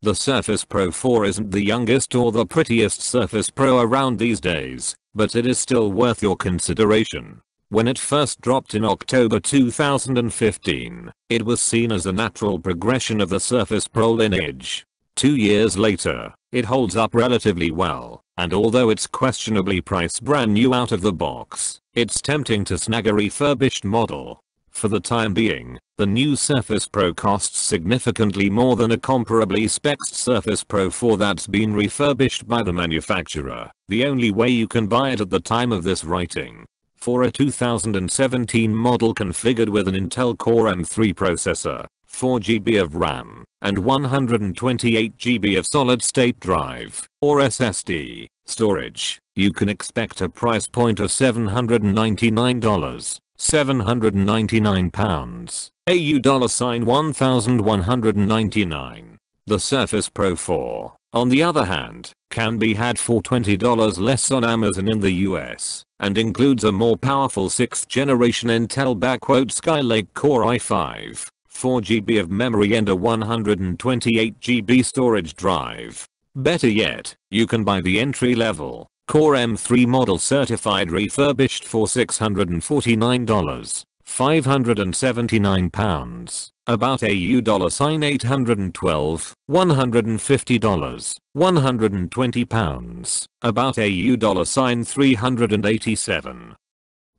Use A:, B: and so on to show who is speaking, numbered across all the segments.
A: The Surface Pro 4 isn't the youngest or the prettiest Surface Pro around these days, but it is still worth your consideration. When it first dropped in October 2015, it was seen as a natural progression of the Surface Pro lineage. 2 years later, it holds up relatively well, and although it's questionably priced brand new out of the box, it's tempting to snag a refurbished model. For the time being, the new Surface Pro costs significantly more than a comparably spec'd Surface Pro 4 that's been refurbished by the manufacturer. The only way you can buy it at the time of this writing, for a 2017 model configured with an Intel Core M3 processor, 4GB of RAM, and 128GB of solid-state drive, or SSD, storage, you can expect a price point of $799, 799 pounds, AU $1,199. The Surface Pro 4, on the other hand, can be had for $20 less on Amazon in the US, and includes a more powerful 6th generation Intel Skylake Core i5, 4GB of memory and a 128GB storage drive. Better yet, you can buy the entry-level Core M3 model certified refurbished for $649, 579 pounds, about AU $812, $150, 120 pounds, about AU $387.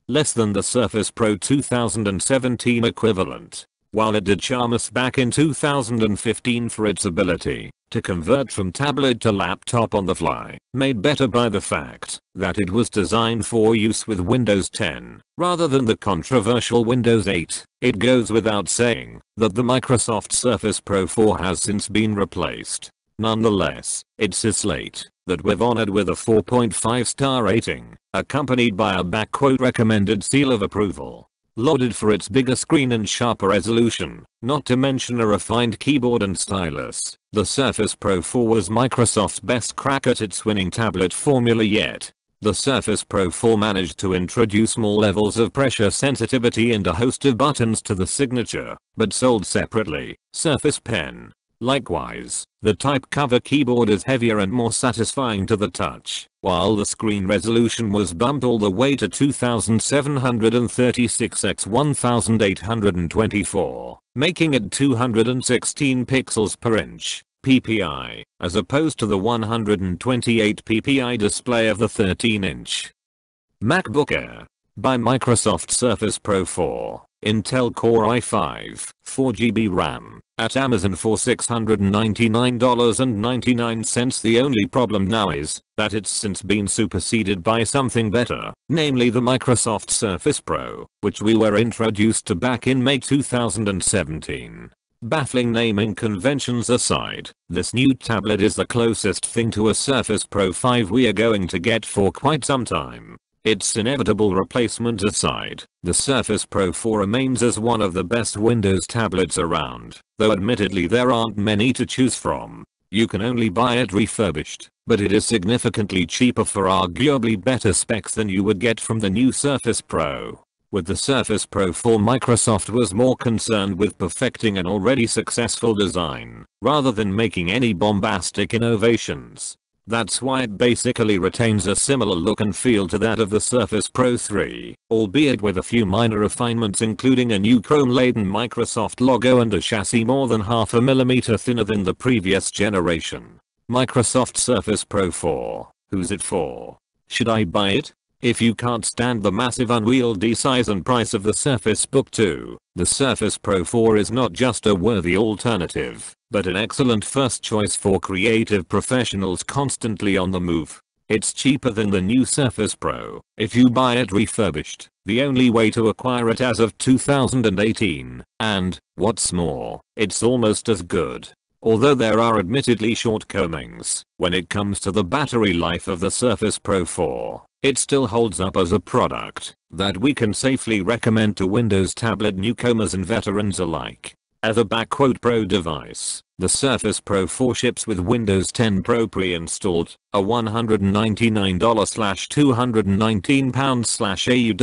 A: Less than the Surface Pro 2017 equivalent. While it did charm us back in 2015 for its ability to convert from tablet to laptop on the fly, made better by the fact that it was designed for use with Windows 10 rather than the controversial Windows 8, it goes without saying that the Microsoft Surface Pro 4 has since been replaced. Nonetheless, it's a slate that we've honored with a 4.5-star rating, accompanied by a recommended seal of approval. Lauded for its bigger screen and sharper resolution, not to mention a refined keyboard and stylus, the Surface Pro 4 was Microsoft's best crack at its winning tablet formula yet. The Surface Pro 4 managed to introduce more levels of pressure sensitivity and a host of buttons to the signature, but sold separately, Surface Pen. Likewise, the type cover keyboard is heavier and more satisfying to the touch, while the screen resolution was bumped all the way to 2736 x 1824, making it 216 pixels per inch, PPI, as opposed to the 128 PPI display of the 13-inch MacBook Air. By Microsoft Surface Pro 4, Intel Core i5, 4GB RAM, at Amazon for $699.99. The only problem now is that it's since been superseded by something better, namely the Microsoft Surface Pro, which we were introduced to back in May 2017. Baffling naming conventions aside, this new tablet is the closest thing to a Surface Pro 5 we are going to get for quite some time. Its inevitable replacement aside, the Surface Pro 4 remains as one of the best Windows tablets around, though admittedly there aren't many to choose from. You can only buy it refurbished, but it is significantly cheaper for arguably better specs than you would get from the new Surface Pro. With the Surface Pro 4, Microsoft was more concerned with perfecting an already successful design, rather than making any bombastic innovations. That's why it basically retains a similar look and feel to that of the Surface Pro 3, albeit with a few minor refinements, including a new chrome-laden Microsoft logo and a chassis more than half a millimeter thinner than the previous generation. Microsoft Surface Pro 4, who's it for? Should I buy it? If you can't stand the massive unwieldy size and price of the Surface Book 2, the Surface Pro 4 is not just a worthy alternative, but an excellent first choice for creative professionals constantly on the move. It's cheaper than the new Surface Pro if you buy it refurbished, the only way to acquire it as of 2018, and, what's more, it's almost as good. Although there are admittedly shortcomings when it comes to the battery life of the Surface Pro 4, it still holds up as a product that we can safely recommend to Windows tablet newcomers and veterans alike. As a "pro device," the Surface Pro 4 ships with Windows 10 Pro pre-installed, a $199/219 AU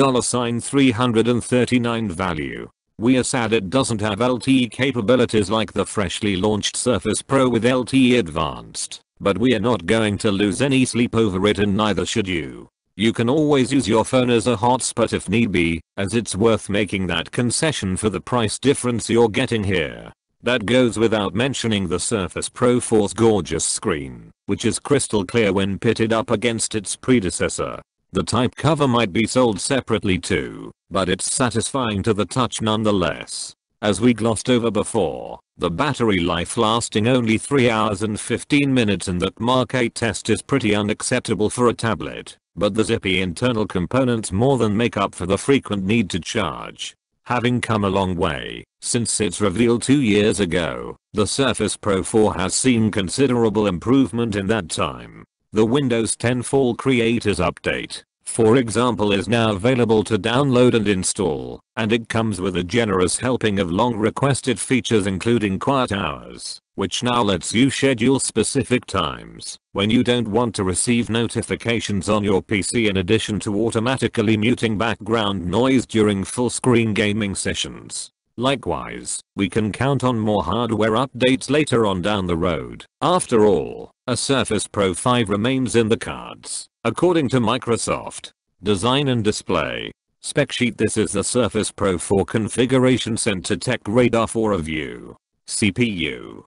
A: $339 value. We are sad it doesn't have LTE capabilities like the freshly launched Surface Pro with LTE Advanced, but we are not going to lose any sleep over it, and neither should you. You can always use your phone as a hotspot if need be, as it's worth making that concession for the price difference you're getting here. That goes without mentioning the Surface Pro 4's gorgeous screen, which is crystal clear when pitted up against its predecessor. The type cover might be sold separately too, but it's satisfying to the touch nonetheless. As we glossed over before, the battery life lasting only 3 hours and 15 minutes in that Mark 8 test is pretty unacceptable for a tablet, but the zippy internal components more than make up for the frequent need to charge. Having come a long way since its reveal 2 years ago, the Surface Pro 4 has seen considerable improvement in that time. The Windows 10 Fall Creators Update, for example, is now available to download and install, and it comes with a generous helping of long requested features including quiet hours, which now lets you schedule specific times when you don't want to receive notifications on your PC, in addition to automatically muting background noise during full screen gaming sessions. Likewise, we can count on more hardware updates later on down the road. After all, a Surface Pro 5 remains in the cards, according to Microsoft. Design and display. Spec sheet. This is the Surface Pro 4 configuration sent to Tech Radar for review. CPU: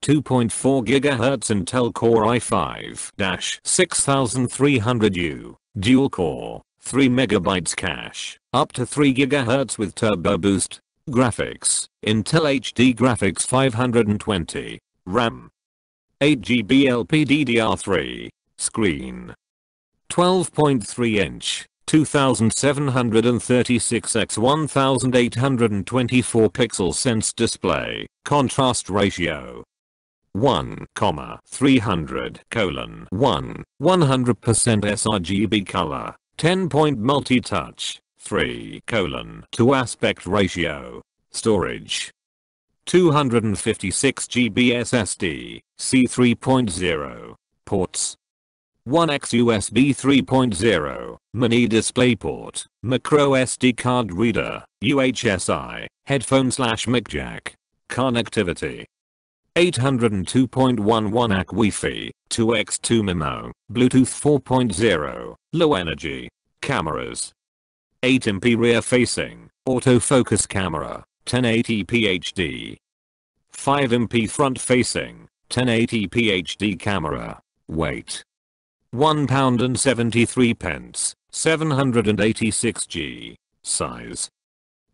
A: 2.4 GHz Intel Core i5-6300U, dual core, 3 MB cache, up to 3 GHz with Turbo Boost. Graphics: Intel HD Graphics 520, RAM 8GB LPDDR3, screen 12.3 inch, 2736 x 1824 pixel sense display, contrast ratio 1,300:1, 100% sRGB color, 10-point multi-touch, 3:2 aspect ratio. Storage: 256GB SSD, C3.0. Ports: 1x USB 3.0, mini DisplayPort, micro SD card reader, UHSI, headphone/mic jack. Connectivity: 802.11 AC Wi-Fi, 2x2 MIMO, Bluetooth 4.0, low energy. Cameras: 8MP rear facing, autofocus camera, 1080p HD. 5MP front facing, 1080p HD camera. Weight: 1 pound and 73 pence, 786g. Size: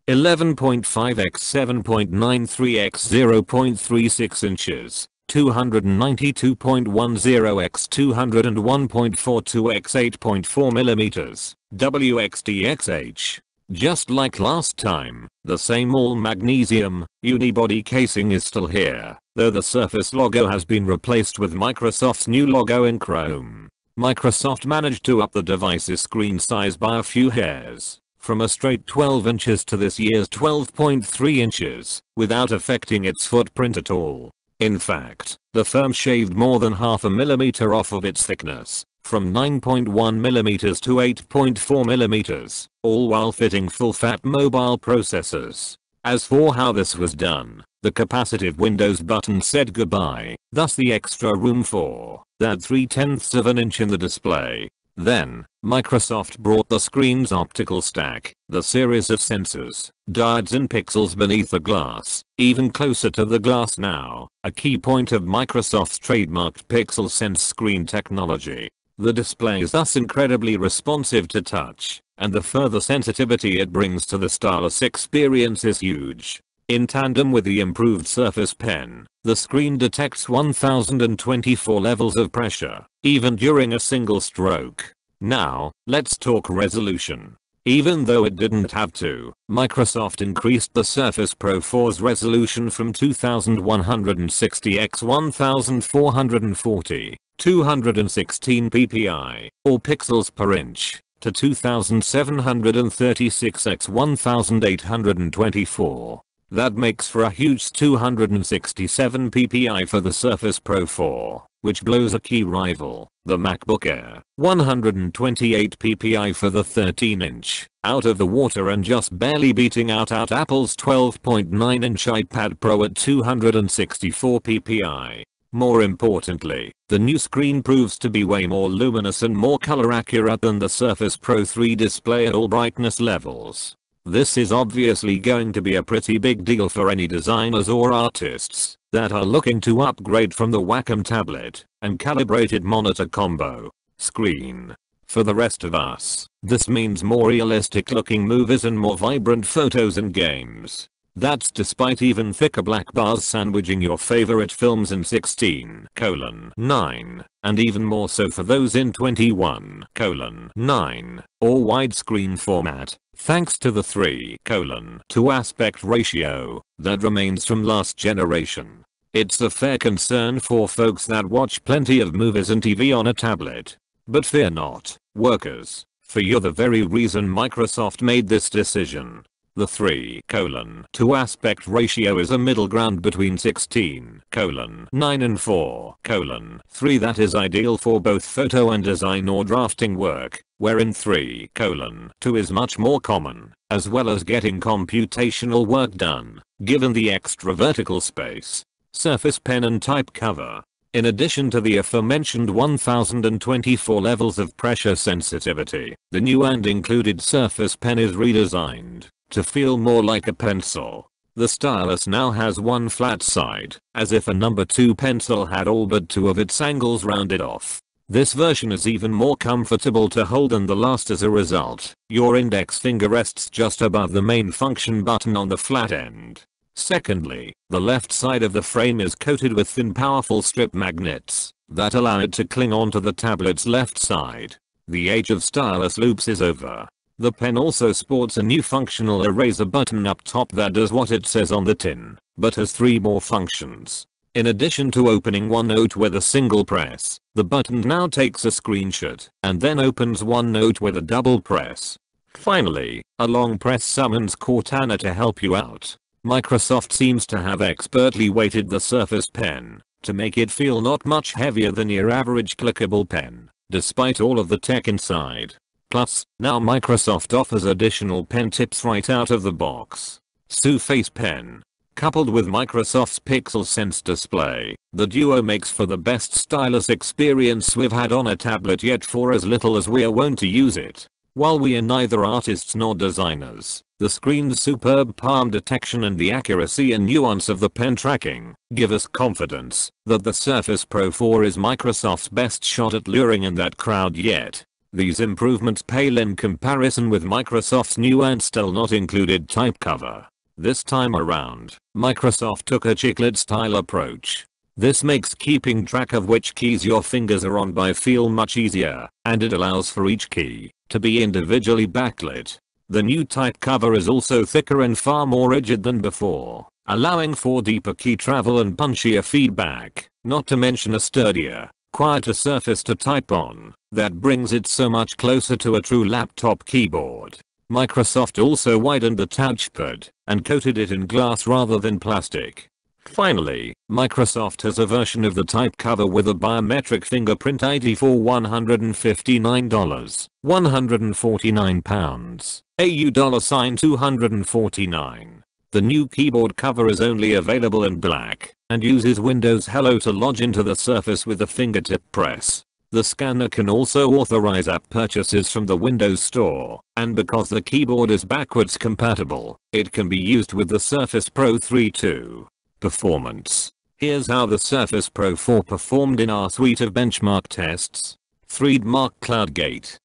A: 11.5 x 7.93 x 0.36 inches, 292.10 x 201.42 x 8.4 millimeters, WXDXH. Just like last time, the same all magnesium unibody casing is still here, though the Surface logo has been replaced with Microsoft's new logo in chrome. Microsoft managed to up the device's screen size by a few hairs, from a straight 12 inches to this year's 12.3 inches, without affecting its footprint at all. In fact, the firm shaved more than half a millimeter off of its thickness, from 9.1mm to 8.4mm, all while fitting full-fat mobile processors. As for how this was done, the capacitive Windows button said goodbye, thus the extra room for that 3/10 of an inch in the display. Then, Microsoft brought the screen's optical stack, the series of sensors, diodes and pixels beneath the glass, even closer to the glass now, a key point of Microsoft's trademarked Pixel Sense screen technology. The display is thus incredibly responsive to touch, and the further sensitivity it brings to the stylus experience is huge. In tandem with the improved Surface Pen, the screen detects 1024 levels of pressure, even during a single stroke. Now, let's talk resolution. Even though it didn't have to, Microsoft increased the Surface Pro 4's resolution from 2160 x 1440, 216 ppi, or pixels per inch, to 2736 x 1824. That makes for a huge 267 ppi for the Surface Pro 4, which blows a key rival, the MacBook Air. 128 ppi for the 13-inch, out of the water and just barely beating out Apple's 12.9-inch iPad Pro at 264 ppi. More importantly, the new screen proves to be way more luminous and more color accurate than the Surface Pro 3 display at all brightness levels. This is obviously going to be a pretty big deal for any designers or artists that are looking to upgrade from the Wacom tablet and calibrated monitor combo screen. For the rest of us, this means more realistic looking movies and more vibrant photos and games. That's despite even thicker black bars sandwiching your favorite films in 16:9, and even more so for those in 21:9 or widescreen format, thanks to the 3:2 aspect ratio that remains from last generation. It's a fair concern for folks that watch plenty of movies and TV on a tablet. But fear not, workers, for you're the very reason Microsoft made this decision. The 3:2 aspect ratio is a middle ground between 16:9 and 4:3 that is ideal for both photo and design or drafting work, wherein 3:2 is much more common, as well as getting computational work done, given the extra vertical space, Surface Pen and type cover. In addition to the aforementioned 1024 levels of pressure sensitivity, the new and included Surface Pen is redesigned to feel more like a pencil. The stylus now has one flat side, as if a number 2 pencil had all but 2 of its angles rounded off. This version is even more comfortable to hold than the last. As a result, your index finger rests just above the main function button on the flat end. Secondly, the left side of the frame is coated with thin powerful strip magnets that allow it to cling onto the tablet's left side. The age of stylus loops is over. The pen also sports a new functional eraser button up top that does what it says on the tin, but has 3 more functions. In addition to opening OneNote with a single press, the button now takes a screenshot and then opens OneNote with a double press. Finally, a long press summons Cortana to help you out. Microsoft seems to have expertly weighted the Surface Pen to make it feel not much heavier than your average clickable pen, despite all of the tech inside. Plus, now Microsoft offers additional pen tips right out of the box. Surface Pen, coupled with Microsoft's Pixel Sense display, the duo makes for the best stylus experience we've had on a tablet yet for as little as we're wont to use it. While we are neither artists nor designers, the screen's superb palm detection and the accuracy and nuance of the pen tracking give us confidence that the Surface Pro 4 is Microsoft's best shot at luring in that crowd yet. These improvements pale in comparison with Microsoft's new and still not included type cover. This time around, Microsoft took a chiclet style approach. This makes keeping track of which keys your fingers are on by feel much easier, and it allows for each key to be individually backlit. The new type cover is also thicker and far more rigid than before, allowing for deeper key travel and punchier feedback, not to mention a sturdier, quieter surface to type on that brings it so much closer to a true laptop keyboard. Microsoft also widened the touchpad and coated it in glass rather than plastic. Finally, Microsoft has a version of the type cover with a biometric fingerprint ID for $159, 149 pounds, AU $249. The new keyboard cover is only available in black and uses Windows Hello to lodge into the Surface with a fingertip press. The scanner can also authorize app purchases from the Windows Store, and because the keyboard is backwards compatible, it can be used with the Surface Pro 3 too. Performance. Here's how the Surface Pro 4 performed in our suite of benchmark tests. 3D Mark CloudGate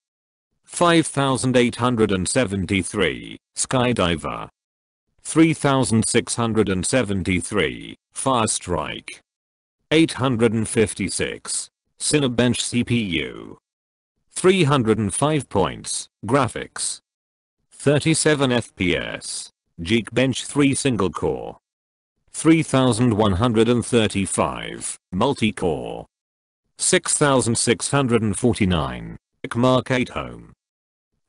A: 5873, Skydiver 3673, Firestrike 856, Cinebench CPU 305 points, Graphics 37 FPS, Geekbench 3 single core 3135, multi-core 6649, Mark 8 Home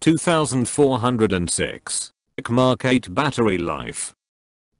A: 2406, Mark 8 battery life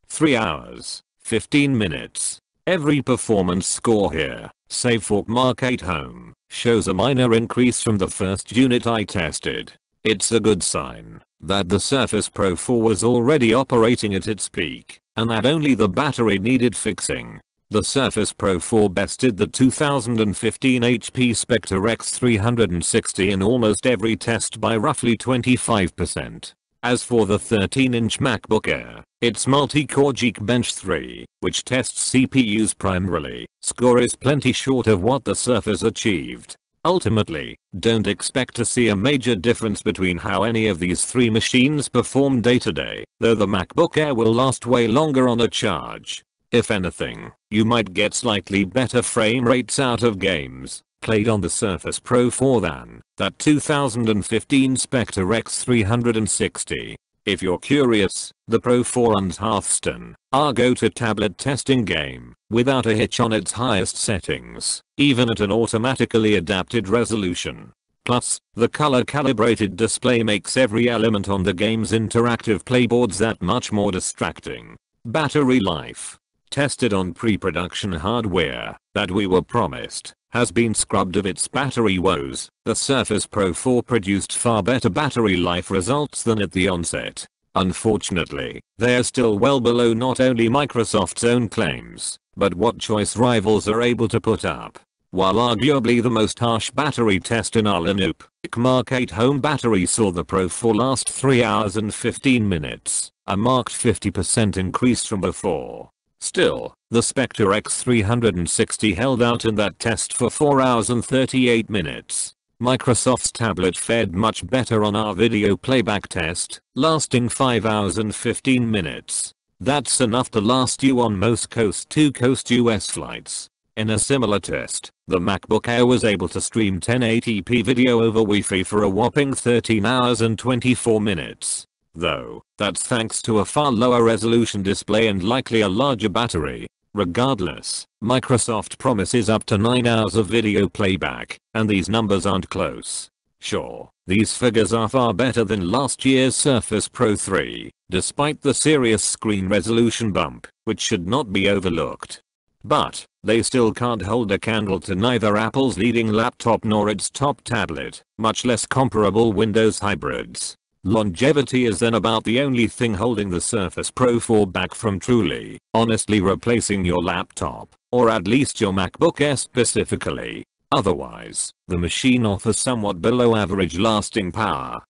A: 3 hours, 15 minutes. Every performance score here save for Mark 8 Home, shows a minor increase from the first unit I tested. It's a good sign that the Surface Pro 4 was already operating at its peak, and that only the battery needed fixing. The Surface Pro 4 bested the 2015 HP Spectre X360 in almost every test by roughly 25%. As for the 13-inch MacBook Air, its multi-core Geekbench 3, which tests CPUs primarily, score is plenty short of what the Surface achieved. Ultimately, don't expect to see a major difference between how any of these three machines perform day to day, though the MacBook Air will last way longer on a charge. If anything, you might get slightly better frame rates out of games played on the Surface Pro 4 than that 2015 Spectre X360. If you're curious, the Pro 4 and Hearthstone, our go-to tablet testing game, without a hitch on its highest settings, even at an automatically adapted resolution. Plus, the color-calibrated display makes every element on the game's interactive playboards that much more distracting. Battery life, tested on pre-production hardware that we were promised, has been scrubbed of its battery woes. The Surface Pro 4 produced far better battery life results than at the onset. Unfortunately, they are still well below not only Microsoft's own claims, but what choice rivals are able to put up. While arguably the most harsh battery test in our lineup, Mark 8 Home battery saw the Pro 4 last 3 hours and 15 minutes, a marked 50% increase from before. Still, the Spectre X360 held out in that test for 4 hours and 38 minutes. Microsoft's tablet fared much better on our video playback test, lasting 5 hours and 15 minutes. That's enough to last you on most coast-to-coast US flights. In a similar test, the MacBook Air was able to stream 1080p video over Wi-Fi for a whopping 13 hours and 24 minutes. Though, that's thanks to a far lower resolution display and likely a larger battery. Regardless, Microsoft promises up to 9 hours of video playback, and these numbers aren't close. Sure, these figures are far better than last year's Surface Pro 3, despite the serious screen resolution bump, which should not be overlooked. But, they still can't hold a candle to neither Apple's leading laptop nor its top tablet, much less comparable Windows hybrids. Longevity is then about the only thing holding the Surface Pro 4 back from truly, honestly replacing your laptop, or at least your MacBook Air specifically. Otherwise, the machine offers somewhat below average lasting power,